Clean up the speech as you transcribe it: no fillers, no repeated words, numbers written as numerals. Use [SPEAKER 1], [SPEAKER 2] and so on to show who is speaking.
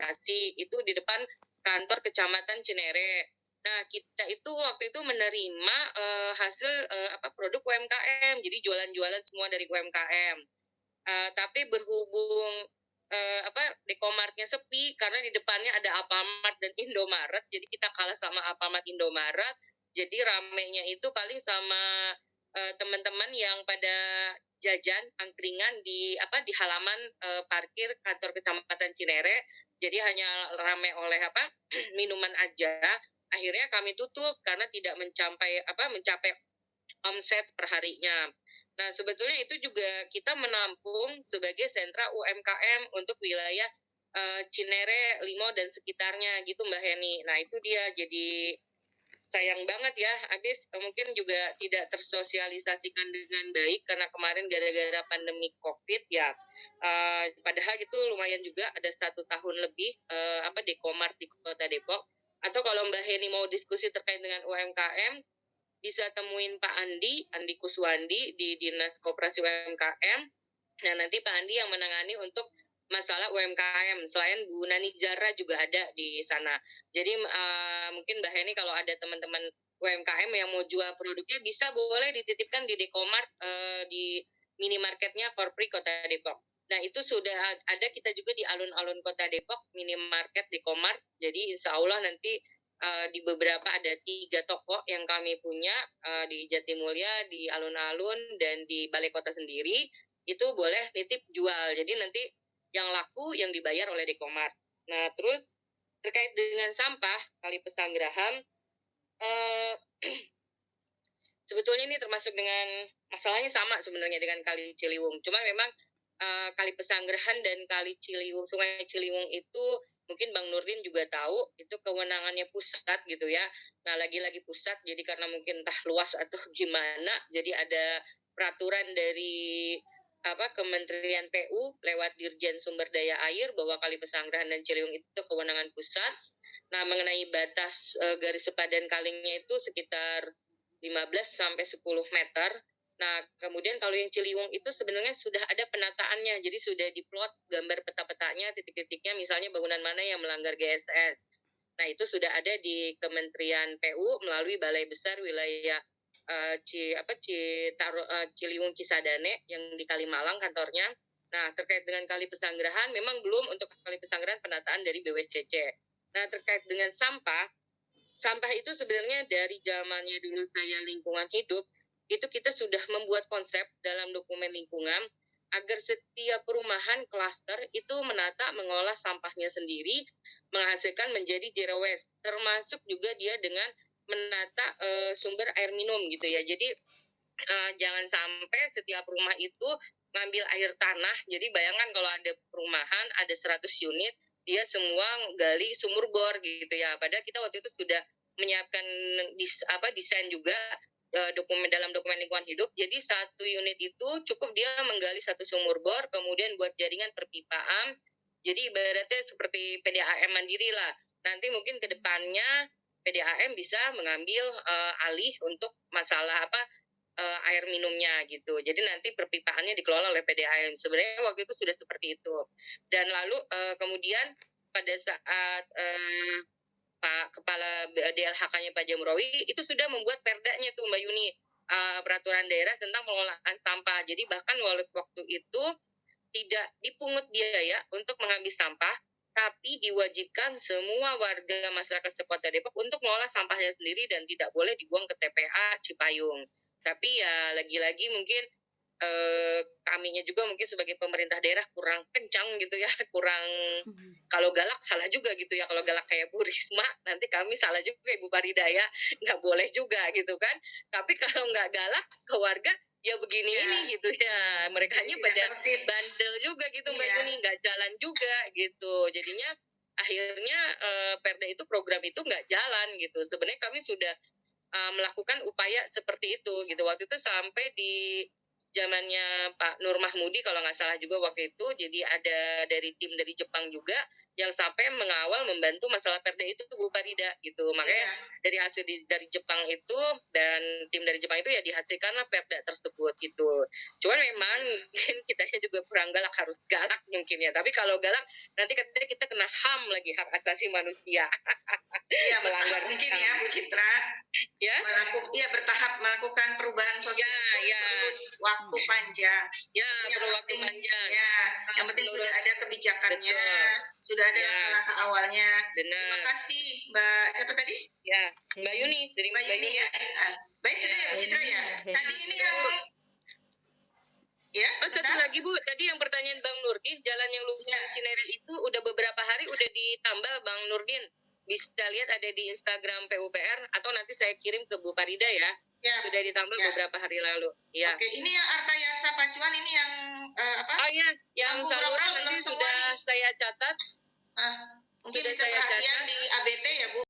[SPEAKER 1] administrasi, itu di depan kantor Kecamatan Cinere. Nah, kita itu waktu itu menerima hasil produk UMKM, jadi jualan-jualan semua dari UMKM. Tapi berhubung Dekomartnya sepi karena di depannya ada Alfamart dan Indomaret, jadi kita kalah sama Alfamart Indomaret. Jadi ramenya itu paling sama teman-teman yang pada jajan angkringan di halaman parkir kantor Kecamatan Cinere. Jadi hanya rame oleh minuman aja. Akhirnya kami tutup karena tidak mencapai omset perharinya. Nah, sebetulnya itu juga kita menampung sebagai sentra UMKM untuk wilayah Cinere, Limo, dan sekitarnya gitu Mbak Heni. Nah, itu dia. Jadi sayang banget ya, habis mungkin juga tidak tersosialisasikan dengan baik karena kemarin gara-gara pandemi COVID ya. Padahal itu lumayan juga, ada 1 tahun lebih Dekomart di Kota Depok. Atau kalau Mbak Heni mau diskusi terkait dengan UMKM, bisa temuin Pak Andi Kuswandi di Dinas Koperasi UMKM. Nah, nanti Pak Andi yang menangani untuk masalah UMKM. Selain Bu Nani Zara juga ada di sana. Jadi mungkin Mbak Heni kalau ada teman-teman UMKM yang mau jual produknya bisa boleh dititipkan di Dekomart di minimarketnya Korpri Kota Depok. Nah, itu sudah ada kita juga di alun-alun Kota Depok, minimarket Dekomart. Jadi insya Allah nanti di beberapa ada 3 toko yang kami punya di Jatimulya, di alun-alun, dan di Balai Kota sendiri. Itu boleh nitip jual. Jadi nanti yang laku yang dibayar oleh Dekomart. Nah, terus terkait dengan sampah Kali Pesanggerahan, sebetulnya ini termasuk dengan masalahnya sama sebenarnya dengan Kali Ciliwung. Cuma memang Kali Pesanggerahan dan Kali Ciliwung, Sungai Ciliwung itu mungkin Bang Nurdin juga tahu itu kewenangannya pusat gitu ya. Nah, lagi-lagi pusat, jadi karena mungkin entah luas atau gimana, jadi ada peraturan dari Kementerian PU lewat Dirjen Sumber Daya Air bahwa Kali Pesanggerahan dan Ciliwung itu kewenangan pusat. Nah, mengenai batas garis sepadan kalinya itu sekitar 15 sampai 10 meter. Nah, kemudian kalau yang Ciliwung itu sebenarnya sudah ada penataannya. Jadi sudah diplot gambar peta-petanya, titik-titiknya, misalnya bangunan mana yang melanggar GSS. Nah, itu sudah ada di Kementerian PU melalui Balai Besar Wilayah Ciliwung Cisadane yang di Kalimalang kantornya. Nah, terkait dengan Kali Pesanggerahan, memang belum untuk Kali Pesanggerahan penataan dari BWCC. Nah, terkait dengan sampah itu sebenarnya dari zamannya dulu saya lingkungan hidup, itu kita sudah membuat konsep dalam dokumen lingkungan agar setiap perumahan klaster itu menata mengolah sampahnya sendiri, menghasilkan menjadi zero waste, termasuk juga dia dengan menata sumber air minum gitu ya. Jadi jangan sampai setiap rumah itu ngambil air tanah. Jadi bayangkan kalau ada perumahan ada 100 unit, dia semua gali sumur bor gitu ya. Padahal kita waktu itu sudah menyiapkan desain juga dalam dokumen lingkungan hidup. Jadi 1 unit itu cukup dia menggali 1 sumur bor, kemudian buat jaringan perpipaan. Jadi ibaratnya seperti PDAM mandiri lah. Nanti mungkin ke depannya PDAM bisa mengambil alih untuk masalah air minumnya gitu. Jadi nanti perpipaannya dikelola oleh PDAM. Sebenarnya waktu itu sudah seperti itu. Dan lalu kemudian pada saat Pak Kepala DLHK-nya Pak Jamrowi itu sudah membuat perdanya tuh Mbak Yuni, peraturan daerah tentang pengelolaan sampah. Jadi bahkan waktu itu tidak dipungut biaya untuk mengambil sampah, tapi diwajibkan semua warga masyarakat sekota Depok untuk mengolah sampahnya sendiri dan tidak boleh dibuang ke TPA Cipayung. Tapi ya lagi-lagi mungkin kaminya juga mungkin sebagai pemerintah daerah kurang kencang gitu ya, kurang, kalau galak salah juga gitu ya, kalau galak kayak Bu Risma nanti kami salah juga Ibu Paridaya, nggak boleh juga gitu kan. Tapi kalau nggak galak ke warga ya begini ini gitu ya, mereka pada bandel juga gitu Mbak Yuni, nggak jalan juga gitu. Jadinya akhirnya Perda itu, program itu nggak jalan gitu. Sebenarnya kami sudah melakukan upaya seperti itu gitu. Waktu itu sampai di zamannya Pak Nur Mahmudi kalau nggak salah juga waktu itu, jadi ada dari tim dari Jepang juga yang sampai mengawal membantu masalah Perda itu Bu Farida gitu. Makanya dari hasil dari Jepang itu dan tim dari Jepang itu ya dihasilkanlah Perda tersebut gitu. Cuman memang mungkin kitanya juga kurang galak, harus galak mungkin ya. Tapi kalau galak nanti katanya kita kena HAM lagi, hak asasi manusia.
[SPEAKER 2] Iya,
[SPEAKER 1] melanggar
[SPEAKER 2] mungkin ya Bu Citra.
[SPEAKER 1] Ya.
[SPEAKER 2] Bertahap melakukan perubahan sosial perlu waktu panjang.
[SPEAKER 1] Ya, perlu waktu panjang.
[SPEAKER 2] Ya, yang penting sudah ada kebijakannya, sudah ada langkah awalnya.
[SPEAKER 1] Benar.
[SPEAKER 2] Terima kasih Mbak, siapa tadi?
[SPEAKER 1] Ya, Mbak Yuni. Dari
[SPEAKER 2] Mbak Yuni ya. Baik, sudah ya Bu Citra ya. Tadi ini yang ya,
[SPEAKER 1] satu lagi Bu, tadi yang pertanyaan Bang Nurdin, jalan yang lubang Cinere itu udah beberapa hari udah ditambal Bang Nurdin. Bisa lihat ada di Instagram PUPR atau nanti saya kirim ke Bu Farida ya. Sudah ditambal beberapa hari lalu. Ya.
[SPEAKER 2] Oke, ini yang Arta Yasa Pacuan ini yang apa?
[SPEAKER 1] Oh iya, yang saluran nanti sudah saya catat.
[SPEAKER 2] Mungkin bisa perhatian di ABT ya Bu.